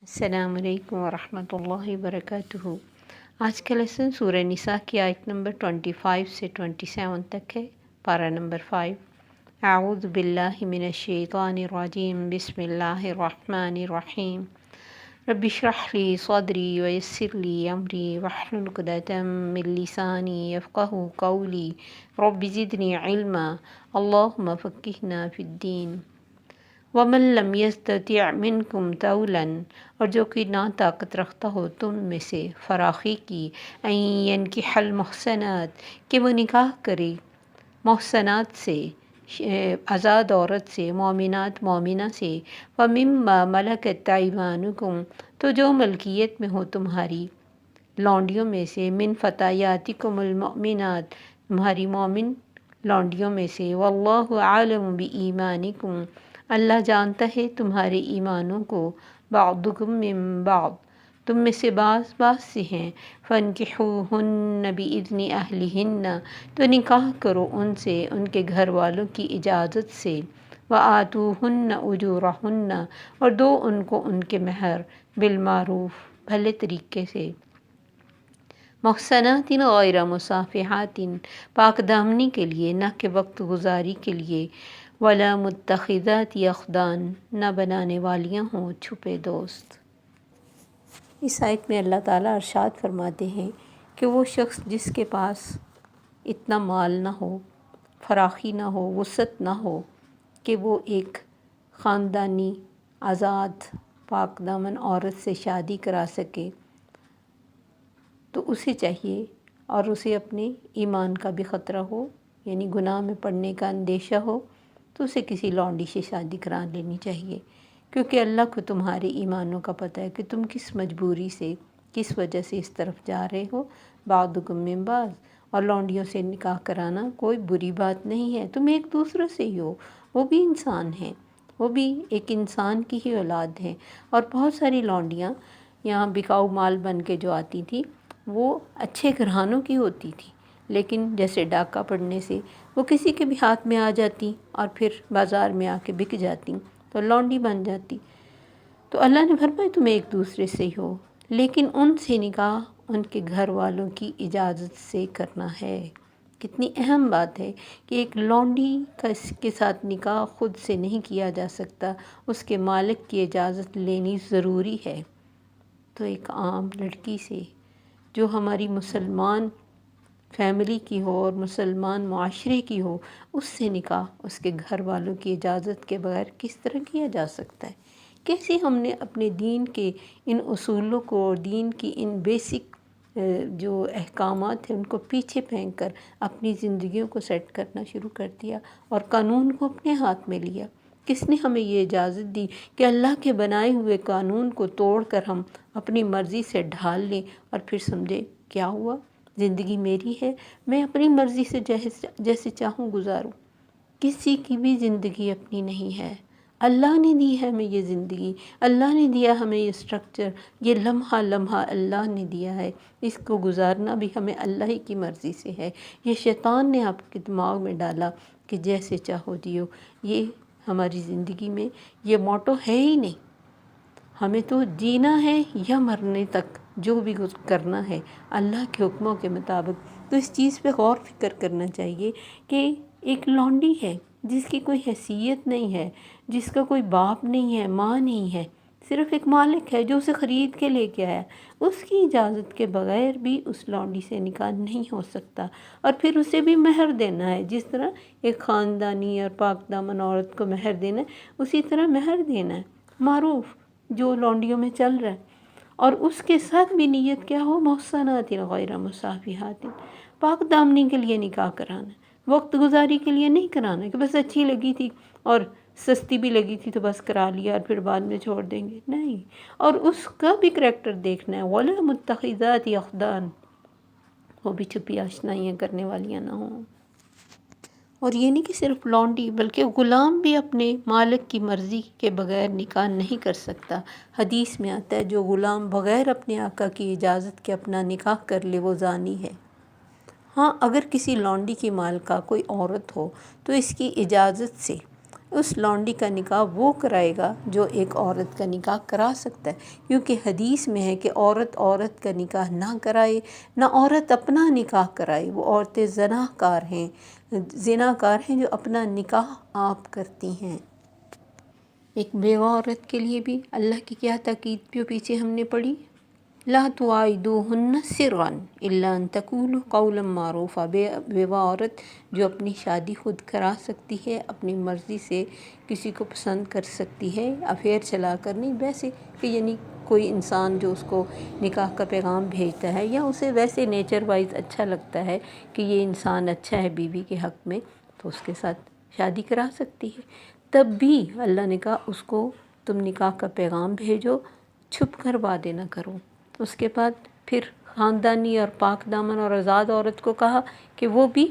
السلام علیکم ورحمۃ اللہ وبرکاتہ۔ آج کا لیسن سورہ نساء کی آیت نمبر 25 سے 27 تک ہے۔ پارہ نمبر 5۔ اعوذ باللہ من الشیطان الرجیم، بسم اللہ الرحمن الرحیم۔ رب اشرح لی صدری ویسر لی امری واحلل عقدۃ من لسانی یفقہوا قولی رب زدنی علما اللہم فقہنا فی الدین۔ وَمَن لَّمْ يَسْتَطِعْ مِنكُمْ طَوْلًا، اور جو کہ نہ طاقت رکھتا ہو تم میں سے فراخی کی، أَن يَنكِحَ الْمُحْصَنَاتِ، کہ وہ نکاح کرے محصنات سے، آزاد عورت سے، مومنات مومنہ سے، وَمِمَّا مَلَكَتْ أَيْمَانُكُمْ، تو جو ملکیت میں ہو تمہاری لونڈیوں میں سے، مِن فَتَيَاتِكُمُ الْمُؤْمِنَاتِ، تمہاری مومن لونڈیوں میں سے، وَاللَّهُ أَعْلَمُ بِإِيمَانِكُمْ، اللہ جانتا ہے تمہارے ایمانوں کو، بعضکم من بعض، تم میں سے بعض سے ہیں، فَانكِحُوهُنَّ بِإِذْنِ أَهْلِهِنَّ، تو نکاح کرو ان سے ان کے گھر والوں کی اجازت سے، وَآتُوهُنَّ أُجُورَهُنَّ، اور دو ان کو ان کے مہر، بالمعروف، بھلے طریقے سے، محصنات غیر مصافحات، پاک دامنی کے لیے، نہ کہ وقت گزاری کے لیے، ولا متخذات اخدان، نہ بنانے والیاں ہوں چھپے دوست۔ اس آیت میں اللہ تعالیٰ ارشاد فرماتے ہیں کہ وہ شخص جس کے پاس اتنا مال نہ ہو، فراخی نہ ہو، وسعت نہ ہو کہ وہ ایک خاندانی آزاد پاک دامن عورت سے شادی کرا سکے، تو اسے چاہیے، اور اسے اپنے ایمان کا بھی خطرہ ہو، یعنی گناہ میں پڑنے کا اندیشہ ہو، تو اسے کسی لونڈی سے شادی کرا لینی چاہیے، کیونکہ اللہ کو تمہارے ایمانوں کا پتہ ہے کہ تم کس مجبوری سے، کس وجہ سے اس طرف جا رہے ہو، بعضکم من بعض، اور لونڈیوں سے نکاح کرانا کوئی بری بات نہیں ہے، تم ایک دوسرے سے ہی ہو، وہ بھی انسان ہیں، وہ بھی ایک انسان کی ہی اولاد ہیں۔ اور بہت ساری لونڈیاں یہاں بکاؤ مال بن کے جو آتی تھی، وہ اچھے گھرانوں کی ہوتی تھی، لیکن جیسے ڈاکہ پڑنے سے وہ کسی کے بھی ہاتھ میں آ جاتی اور پھر بازار میں آ کے بک جاتی، تو لونڈی بن جاتی۔ تو اللہ نے فرمایا تم ایک دوسرے سے ہی ہو، لیکن ان سے نکاح ان کے گھر والوں کی اجازت سے کرنا ہے۔ کتنی اہم بات ہے کہ ایک لونڈی کے ساتھ نکاح خود سے نہیں کیا جا سکتا، اس کے مالک کی اجازت لینی ضروری ہے۔ تو ایک عام لڑکی سے جو ہماری مسلمان فیملی کی ہو اور مسلمان معاشرے کی ہو، اس سے نکاح اس کے گھر والوں کی اجازت کے بغیر کس طرح کیا جا سکتا ہے؟ کیسے ہم نے اپنے دین کے ان اصولوں کو اور دین کی ان بیسک جو احکامات ہیں ان کو پیچھے پھینک کر اپنی زندگیوں کو سیٹ کرنا شروع کر دیا اور قانون کو اپنے ہاتھ میں لیا؟ کس نے ہمیں یہ اجازت دی کہ اللہ کے بنائے ہوئے قانون کو توڑ کر ہم اپنی مرضی سے ڈھال لیں اور پھر سمجھے کیا ہوا، زندگی میری ہے، میں اپنی مرضی سے جیسے چاہوں گزاروں؟ کسی کی بھی زندگی اپنی نہیں ہے، اللہ نے دی ہے ہمیں یہ زندگی، اللہ نے دیا ہمیں یہ سٹرکچر، یہ لمحہ لمحہ اللہ نے دیا ہے، اس کو گزارنا بھی ہمیں اللہ ہی کی مرضی سے ہے۔ یہ شیطان نے آپ کے دماغ میں ڈالا کہ جیسے چاہو جیو، یہ ہماری زندگی میں یہ موٹو ہے ہی نہیں۔ ہمیں تو جینا ہے یا مرنے تک، جو بھی کرنا ہے اللہ کے حکموں کے مطابق۔ تو اس چیز پہ غور فکر کرنا چاہیے کہ ایک لونڈی ہے جس کی کوئی حیثیت نہیں ہے، جس کا کوئی باپ نہیں ہے، ماں نہیں ہے، صرف ایک مالک ہے جو اسے خرید کے لے کے آیا، اس کی اجازت کے بغیر بھی اس لونڈی سے نکاح نہیں ہو سکتا، اور پھر اسے بھی مہر دینا ہے۔ جس طرح ایک خاندانی اور پاک دامن عورت کو مہر دینا ہے، اسی طرح مہر دینا ہے، معروف جو لونڈیوں میں چل رہا ہے۔ اور اس کے ساتھ بھی نیت کیا ہو، محصنات غیر مصافحات، پاک دامنی کے لیے نکاح کرانا، وقت گزاری کے لیے نہیں کرانا کہ بس اچھی لگی تھی اور سستی بھی لگی تھی تو بس کرا لیا اور پھر بعد میں چھوڑ دیں گے، نہیں۔ اور اس کا بھی کریکٹر دیکھنا ہے، ولا متخذات اخدان، وہ بھی چھپی آشنائیاں کرنے والیاں نہ ہوں۔ اور یہ نہیں کہ صرف لونڈی، بلکہ غلام بھی اپنے مالک کی مرضی کے بغیر نکاح نہیں کر سکتا۔ حدیث میں آتا ہے جو غلام بغیر اپنے آقا کی اجازت کے اپنا نکاح کر لے وہ زانی ہے۔ ہاں، اگر کسی لونڈی کی مالکہ کوئی عورت ہو تو اس کی اجازت سے اس لونڈی کا نکاح وہ کرائے گا جو ایک عورت کا نکاح کرا سکتا ہے، کیونکہ حدیث میں ہے کہ عورت کا نکاح نہ کرائے، نہ عورت اپنا نکاح کرائے۔ وہ عورتیں زناکار ہیں جو اپنا نکاح آپ کرتی ہیں۔ ایک بیوہ عورت کے لیے بھی اللہ کی کیا تاکید پیچھے ہم نے پڑھی، لا تواعدوہن سرا الا ان تقولوا قولا معروفا۔ بیوہ عورت جو اپنی شادی خود کرا سکتی ہے، اپنی مرضی سے کسی کو پسند کر سکتی ہے، افیئر چلا کر نہیں، ویسے کہ یعنی کوئی انسان جو اس کو نکاح کا پیغام بھیجتا ہے یا اسے ویسے نیچر وائز اچھا لگتا ہے کہ یہ انسان اچھا ہے بیوی کے حق میں، تو اس کے ساتھ شادی کرا سکتی ہے۔ تب بھی اللہ نے کہا اس کو تم نکاح کا پیغام بھیجو، چھپ کر وعدے نہ کرو۔ اس کے بعد پھر خاندانی اور پاک دامن اور آزاد عورت کو کہا کہ وہ بھی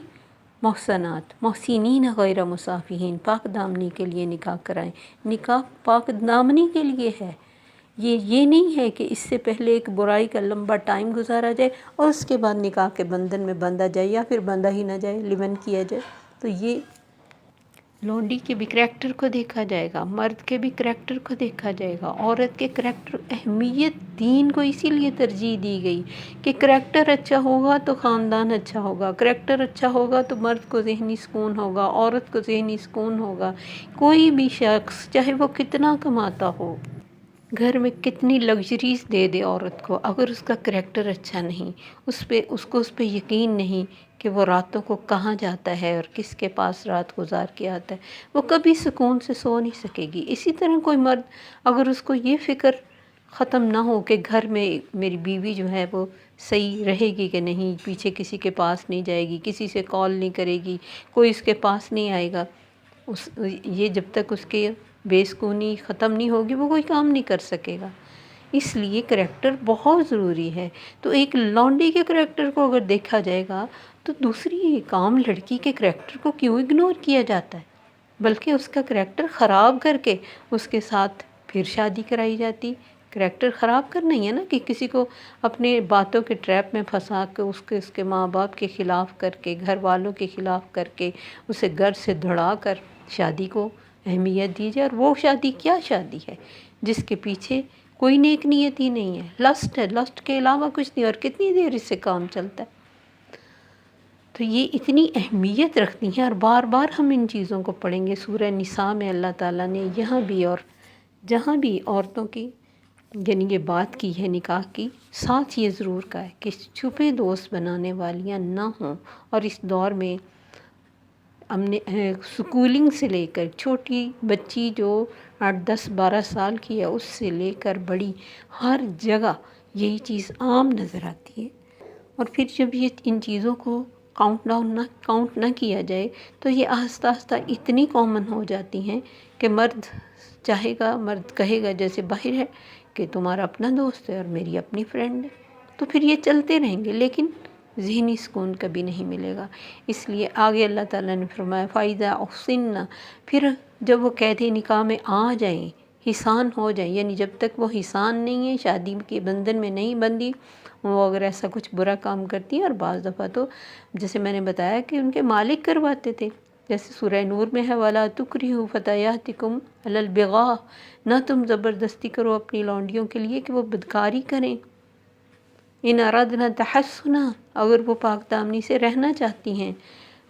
محسنین غیر مسافحین، پاک دامنی کے لیے نکاح کرائیں۔ نکاح پاک دامنی کے لیے ہے، یہ نہیں ہے کہ اس سے پہلے ایک برائی کا لمبا ٹائم گزارا جائے اور اس کے بعد نکاح کے بندھن میں باندھا جائے یا پھر باندھا ہی نہ جائے، لیون کیا جائے۔ تو یہ لونڈی کے بھی کریکٹر کو دیکھا جائے گا، مرد کے بھی کریکٹر کو دیکھا جائے گا۔ عورت کے کریکٹر اہمیت دین کو اسی لیے ترجیح دی گئی کہ کریکٹر اچھا ہوگا تو خاندان اچھا ہوگا، کریکٹر اچھا ہوگا تو مرد کو ذہنی سکون ہوگا، عورت کو ذہنی سکون ہوگا۔ کوئی بھی شخص چاہے وہ کتنا کماتا ہو، گھر میں کتنی لگژریز دے دے عورت کو، اگر اس کا کریکٹر اچھا نہیں، اس پہ یقین نہیں کہ وہ راتوں کو کہاں جاتا ہے اور کس کے پاس رات گزار کے آتا ہے، وہ کبھی سکون سے سو نہیں سکے گی۔ اسی طرح کوئی مرد اگر اس کو یہ فکر ختم نہ ہو کہ گھر میں میری بیوی جو ہے وہ صحیح رہے گی کہ نہیں، پیچھے کسی کے پاس نہیں جائے گی، کسی سے کال نہیں کرے گی، کوئی اس کے پاس نہیں آئے گا، یہ جب تک اس کے بے سکونی ختم نہیں ہوگی وہ کوئی کام نہیں کر سکے گا۔ اس لیے کریکٹر بہت ضروری ہے۔ تو ایک لونڈی کے کریکٹر کو اگر دیکھا جائے گا تو دوسری ایک عام لڑکی کے کریکٹر کو کیوں اگنور کیا جاتا ہے، بلکہ اس کا کریکٹر خراب کر کے اس کے ساتھ پھر شادی کرائی جاتی۔ کریکٹر خراب کرنا ہی ہے نا، کہ کسی کو اپنے باتوں کے ٹریپ میں پھنسا کے اس کے ماں باپ کے خلاف کر کے، گھر والوں کے خلاف کر کے، اسے گھر سے دھڑا کر شادی کو اہمیت دی جائے۔ اور وہ شادی کیا شادی ہے جس کے پیچھے کوئی نیک نیت ہی نہیں ہے، لسٹ ہے، لسٹ کے علاوہ کچھ نہیں، اور کتنی دیر اس سے کام چلتا ہے۔ تو یہ اتنی اہمیت رکھتی ہیں، اور بار بار ہم ان چیزوں کو پڑھیں گے۔ سورہ نساء میں اللہ تعالیٰ نے یہاں بھی اور جہاں بھی عورتوں کی یعنی یہ بات کی ہے نکاح کی، ساتھ یہ ضرور کہا ہے کہ چھپے دوست بنانے والیاں نہ ہوں۔ اور اس دور میں ہم نے سکولنگ سے لے کر چھوٹی بچی جو 8 10 12 سال کی ہے، اس سے لے کر بڑی، ہر جگہ یہی چیز عام نظر آتی ہے۔ اور پھر جب یہ ان چیزوں کو کاؤنٹ نہ کیا جائے تو یہ آہستہ آہستہ اتنی کامن ہو جاتی ہیں کہ مرد چاہے گا، مرد کہے گا جیسے باہر ہے کہ تمہارا اپنا دوست ہے اور میری اپنی فرینڈ ہے، تو پھر یہ چلتے رہیں گے، لیکن ذہنی سکون کبھی نہیں ملے گا۔ اس لیے آگے اللہ تعالیٰ نے فرمایا فَإِذَا أُحْصِنَّ، پھر جب وہ قید نکاح میں آ جائیں، حصان ہو جائیں، یعنی جب تک وہ حصان نہیں ہیں، شادی کے بندھن میں نہیں بندھی، وہ اگر ایسا کچھ برا کام کرتی ہیں، اور بعض دفعہ تو جیسے میں نے بتایا کہ ان کے مالک کرواتے تھے، جیسے سورہ نور میں ہے وَلَا تُكْرِهُوا فَتَيَاتِكُمْ عَلَى الْبِغَاءِ، نہ تم زبردستی کرو اپنی لونڈیوں کے لیے کہ وہ بدکاری کریں، اِنْ أَرَدْنَا تَحَصُّنًا، اگر وہ پاک دامنی سے رہنا چاہتی ہیں،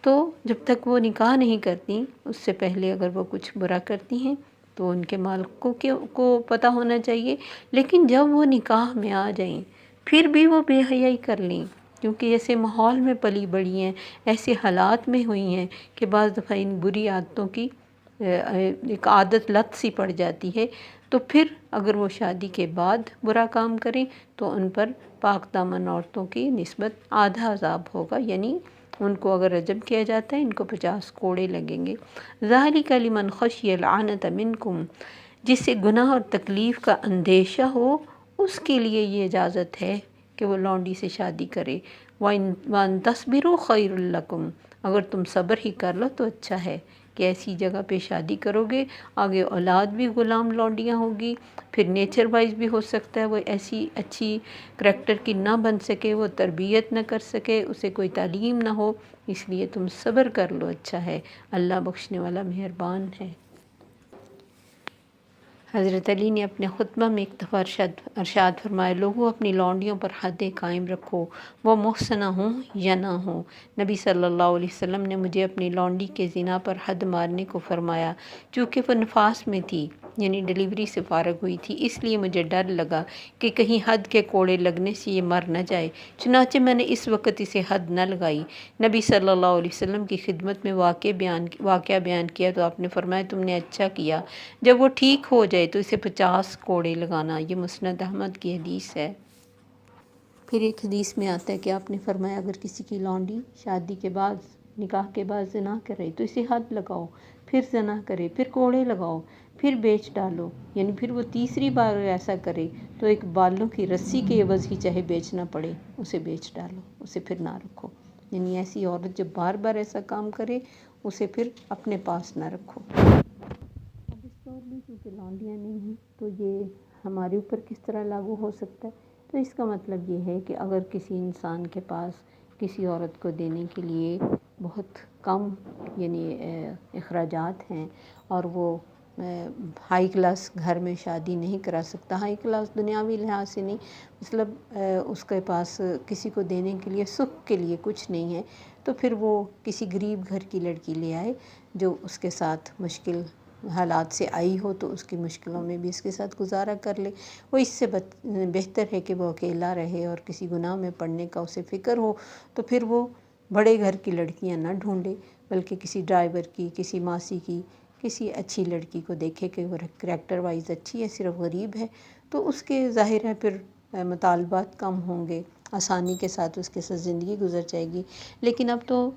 تو جب تک وہ نکاح نہیں کرتی اس سے پہلے اگر وہ کچھ برا کرتی ہیں تو ان کے مالکوں کو پتہ ہونا چاہیے، لیکن جب وہ نکاح میں آ جائیں پھر بھی وہ بے حیائی کر لیں، کیونکہ ایسے ماحول میں پلی بڑھی ہیں، ایسے حالات میں ہوئی ہیں کہ بعض دفعہ ان بری عادتوں کی ایک عادت لت سی پڑ جاتی ہے، تو پھر اگر وہ شادی کے بعد برا کام کریں تو ان پر پاک دامن عورتوں کی نسبت آدھا عذاب ہوگا، یعنی ان کو اگر رجم کیا جاتا ہے ان کو 50 کوڑے لگیں گے۔ ذَلِكَ لِمَنْ خَشِيَ الْعَنَتَ مِنْكُمْ، جسے گناہ اور تکلیف کا اندیشہ ہو اس کے لیے یہ اجازت ہے کہ وہ لونڈی سے شادی کرے۔ وَإِن تَصْبِرُوا خَيْرٌ لَكُمْ، اگر تم صبر ہی کر لو تو اچھا ہے کہ ایسی جگہ پہ شادی کرو گے، آگے اولاد بھی غلام لونڈیاں ہوگی، پھر نیچر وائز بھی ہو سکتا ہے وہ ایسی اچھی کریکٹر کی نہ بن سکے، وہ تربیت نہ کر سکے، اسے کوئی تعلیم نہ ہو، اس لیے تم صبر کر لو، اچھا ہے، اللہ بخشنے والا مہربان ہے۔ حضرت علی نے اپنے خطبہ میں ایک دفعہ ارشاد فرمایا، لوگوں اپنی لونڈیوں پر حدیں قائم رکھو، وہ محسنہ ہوں یا نہ ہوں۔ نبی صلی اللہ علیہ وسلم نے مجھے اپنی لونڈی کے زنا پر حد مارنے کو فرمایا، چونکہ وہ نفاس میں تھی، یعنی ڈیلیوری سے فارغ ہوئی تھی، اس لیے مجھے ڈر لگا کہ کہیں حد کے کوڑے لگنے سے یہ مر نہ جائے، چنانچہ میں نے اس وقت اسے حد نہ لگائی۔ نبی صلی اللہ علیہ وسلم کی خدمت میں واقعہ بیان کیا تو آپ نے فرمایا، تم نے اچھا کیا، جب وہ ٹھیک ہو جائے تو اسے 50 کوڑے لگانا۔ یہ مسند احمد کی حدیث ہے۔ پھر ایک حدیث میں آتا ہے کہ آپ نے فرمایا، اگر کسی کی لونڈی شادی کے بعد، نکاح کے بعد زنا کرے تو اسے حد لگاؤ، پھر زنا کرے، پھر کوڑے لگاؤ، پھر بیچ ڈالو، یعنی پھر وہ تیسری بار ایسا کرے تو ایک بالوں کی رسی کے عوض ہی چاہے بیچنا پڑے، اسے بیچ ڈالو، اسے پھر نہ رکھو۔ یعنی ایسی عورت جب بار بار ایسا کام کرے اسے پھر اپنے پاس نہ رکھو۔ اب اس دور میں چونکہ لونڈیاں نہیں ہیں تو یہ ہمارے اوپر کس طرح لاگو ہو سکتا ہے؟ تو اس کا مطلب یہ ہے کہ اگر کسی انسان کے پاس کسی عورت کو دینے کے لیے بہت کم یعنی اخراجات ہیں اور وہ ہائی کلاس گھر میں شادی نہیں کرا سکتا، ہائی کلاس دنیاوی لحاظ سے نہیں، مطلب اس کے پاس کسی کو دینے کے لیے سکھ کے لیے کچھ نہیں ہے، تو پھر وہ کسی غریب گھر کی لڑکی لے آئے جو اس کے ساتھ مشکل حالات سے آئی ہو، تو اس کی مشکلوں میں بھی اس کے ساتھ گزارا کر لے۔ وہ اس سے بہتر ہے کہ وہ اکیلا رہے اور کسی گناہ میں پڑنے کا اسے فکر ہو تو پھر وہ بڑے گھر کی لڑکیاں نہ ڈھونڈے، بلکہ کسی ڈرائیور کی، کسی ماسی کی، کسی اچھی لڑکی کو دیکھے کہ وہ کریکٹر وائز اچھی ہے، صرف غریب ہے تو اس کے ظاہر ہے پھر مطالبات کم ہوں گے، آسانی کے ساتھ اس کے ساتھ زندگی گزر جائے گی۔ لیکن اب تو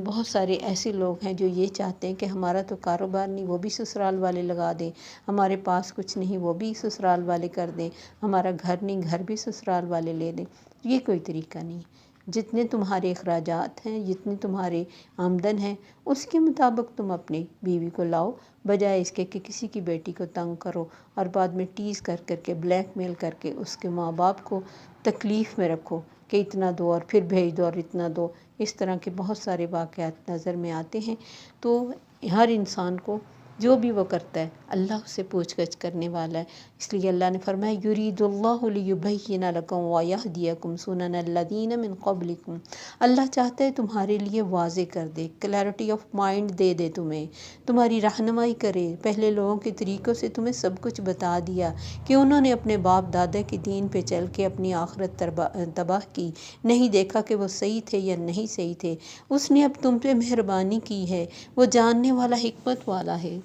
بہت سارے ایسے لوگ ہیں جو یہ چاہتے ہیں کہ ہمارا تو کاروبار نہیں، وہ بھی سسرال والے لگا دیں، ہمارے پاس کچھ نہیں، وہ بھی سسرال والے کر دیں، ہمارا گھر نہیں، گھر بھی سسرال والے لے دیں۔ یہ کوئی طریقہ نہیں۔ جتنے تمہارے اخراجات ہیں، جتنی تمہاری آمدن ہے، اس کے مطابق تم اپنی بیوی کو لاؤ، بجائے اس کے کہ کسی کی بیٹی کو تنگ کرو اور بعد میں ٹیز کر کر کے، بلیک میل کر کے اس کے ماں باپ کو تکلیف میں رکھو کہ اتنا دو اور پھر بھیج دو اور اتنا دو۔ اس طرح کے بہت سارے واقعات نظر میں آتے ہیں۔ تو ہر انسان کو جو بھی وہ کرتا ہے اللہ اس سے پوچھ گچھ کرنے والا ہے، اس لیے اللہ نے فرمایا، یرید اللہ لیبین لکم ویہدیکم سنن الذین من قبلکم۔ اللہ چاہتا ہے تمہارے لیے واضح کر دے، کلیئرٹی آف مائنڈ دے دے، تمہاری رہنمائی کرے۔ پہلے لوگوں کے طریقوں سے تمہیں سب کچھ بتا دیا کہ انہوں نے اپنے باپ دادا کے دین پہ چل کے اپنی آخرت تباہ کی، نہیں دیکھا کہ وہ صحیح تھے یا نہیں صحیح تھے۔ اس نے اب تم پہ مہربانی کی ہے، وہ جاننے والا، حکمت والا ہے۔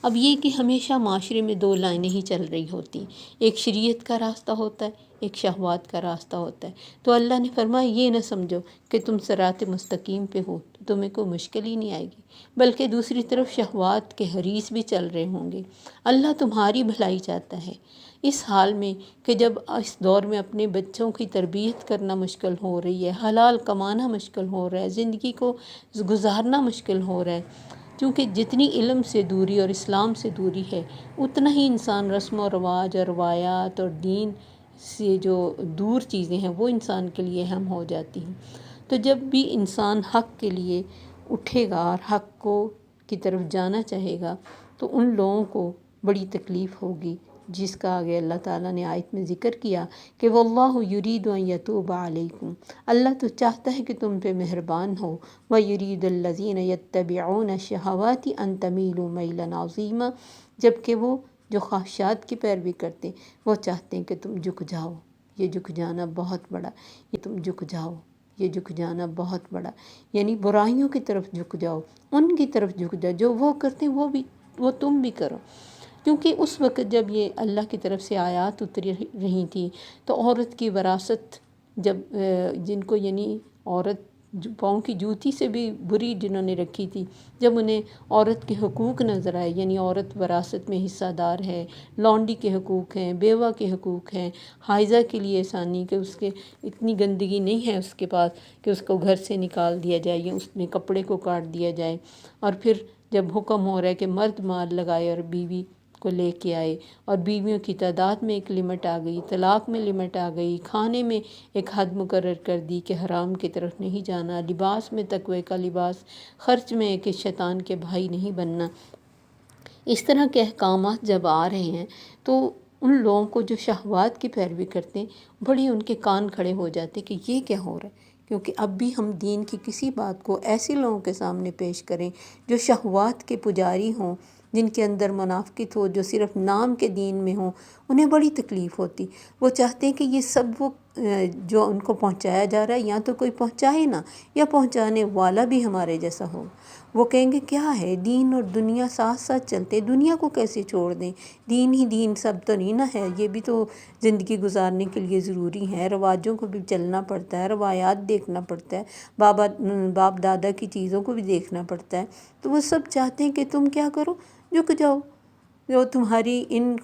اب یہ کہ ہمیشہ معاشرے میں دو لائنیں ہی چل رہی ہوتی، ایک شریعت کا راستہ ہوتا ہے، ایک شہوات کا راستہ ہوتا ہے۔ تو اللہ نے فرمایا، یہ نہ سمجھو کہ تم صراط مستقیم پہ ہو تو تمہیں کوئی مشکل ہی نہیں آئے گی، بلکہ دوسری طرف شہوات کے حریص بھی چل رہے ہوں گے۔ اللہ تمہاری بھلائی چاہتا ہے۔ اس حال میں کہ جب اس دور میں اپنے بچوں کی تربیت کرنا مشکل ہو رہی ہے، حلال کمانا مشکل ہو رہا ہے، زندگی کو گزارنا مشکل ہو رہا ہے، کیونکہ جتنی علم سے دوری اور اسلام سے دوری ہے، اتنا ہی انسان رسم و رواج اور روایات اور دین سے جو دور چیزیں ہیں وہ انسان کے لیے اہم ہو جاتی ہیں۔ تو جب بھی انسان حق کے لیے اٹھے گا اور حق کی طرف جانا چاہے گا تو ان لوگوں کو بڑی تکلیف ہوگی، جس کا آگے اللہ تعالیٰ نے آیت میں ذکر کیا کہ واللہ یرید ان یتوب علیکم، اللہ تو چاہتا ہے کہ تم پہ مہربان ہو، وَيُرِيدُ الَّذِينَ يَتَّبِعُونَ الشَّهَوَاتِ أَن تَمِيلُوا مَيْلًا عَظِيمًا، جبکہ وہ جو خواہشات کی پیروی کرتے وہ چاہتے ہیں کہ تم جھک جاؤ، یہ جھک جانا بہت بڑا، یہ تم جھک جاؤ، یہ جھک جانا بہت بڑا، یعنی برائیوں کی طرف جھک جاؤ، ان کی طرف جھک جاؤ، جو وہ کرتے ہیں وہ تم بھی کرو۔ کیونکہ اس وقت جب یہ اللہ کی طرف سے آیات اتری رہی تھی تو عورت کی وراثت، جب جن کو یعنی عورت پاؤں کی جوتی سے بھی بری جنہوں نے رکھی تھی، جب انہیں عورت کے حقوق نظر آئے، یعنی عورت وراثت میں حصہ دار ہے، لونڈی کے حقوق ہیں، بیوہ کے حقوق ہیں، حائضہ کے لیے آسانی کہ اس کے اتنی گندگی نہیں ہے اس کے پاس کہ اس کو گھر سے نکال دیا جائے یا اس میں کپڑے کو کاٹ دیا جائے، اور پھر جب حکم ہو رہا ہے کہ مرد مال لگائے اور بیوی کو لے کے آئے، اور بیویوں کی تعداد میں ایک لمٹ آ گئی، طلاق میں لمٹ آ گئی، کھانے میں ایک حد مقرر کر دی کہ حرام کی طرف نہیں جانا، لباس میں تقوی کا لباس، خرچ میں کہ شیطان کے بھائی نہیں بننا، اس طرح کے احکامات جب آ رہے ہیں تو ان لوگوں کو جو شہوات کی پیروی کرتے ہیں بڑی ان کے کان کھڑے ہو جاتے کہ یہ کیا ہو رہا ہے، کیونکہ اب بھی ہم دین کی کسی بات کو ایسے لوگوں کے سامنے پیش کریں جو شہوات کے پجاری ہوں، جن کے اندر منافقت ہو، جو صرف نام کے دین میں ہوں، انہیں بڑی تکلیف ہوتی۔ وہ چاہتے ہیں کہ یہ سب وہ جو ان کو پہنچایا جا رہا ہے یا تو کوئی پہنچائے نہ، یا پہنچانے والا بھی ہمارے جیسا ہو۔ وہ کہیں گے کیا ہے، دین اور دنیا ساتھ ساتھ چلتے، دنیا کو کیسے چھوڑ دیں، دین ہی دین سب تو نہیں نہ ہے، یہ بھی تو زندگی گزارنے کے لیے ضروری ہے، رواجوں کو بھی چلنا پڑتا ہے، روایات دیکھنا پڑتا ہے، باپ دادا کی چیزوں کو بھی دیکھنا پڑتا ہے۔ تو وہ سب چاہتے ہیں کہ تم کیا کرو، جھک جاؤ، جو تمہاری ان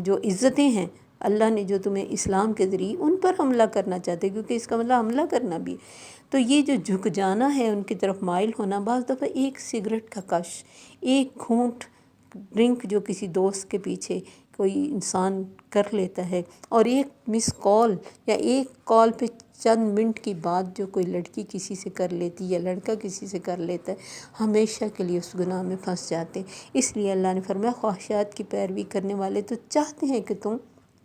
جو عزتیں ہیں اللہ نے جو تمہیں اسلام کے ذریعے ان پر حملہ کرنا چاہتے ہیں، کیونکہ اس کا مطلب حملہ کرنا بھی ہے۔ تو یہ جو جھک جانا ہے، ان کی طرف مائل ہونا، بعض دفعہ ایک سگریٹ کا کش، ایک گھونٹ ڈرنک جو کسی دوست کے پیچھے کوئی انسان کر لیتا ہے، اور ایک مس کال یا ایک کال پہ چند منٹ کی بات جو کوئی لڑکی کسی سے کر لیتی یا لڑکا کسی سے کر لیتا ہے، ہمیشہ کے لیے اس گناہ میں پھنس جاتے ہیں۔ اس لیے اللہ نے فرمایا خواہشات کی پیروی کرنے والے تو چاہتے ہیں کہ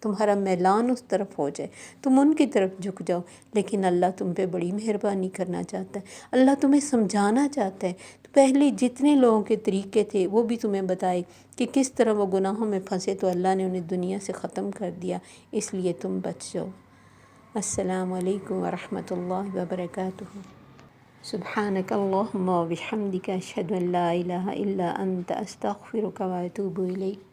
تمہارا میلان اس طرف ہو جائے، تم ان کی طرف جھک جاؤ، لیکن اللہ تم پہ بڑی مہربانی کرنا چاہتا ہے، اللہ تمہیں سمجھانا چاہتا ہے۔ تو پہلے جتنے لوگوں کے طریقے تھے وہ بھی تمہیں بتائے کہ کس طرح وہ گناہوں میں پھنسے، تو اللہ نے انہیں دنیا سے ختم کر دیا، اس لیے تم بچ جاؤ۔ السلام علیکم ورحمۃ اللہ وبرکاتہ۔ سبحانک اللہم وبحمدک، اشہد ان لا الہ الا انت، استغفرک واتوب الیک۔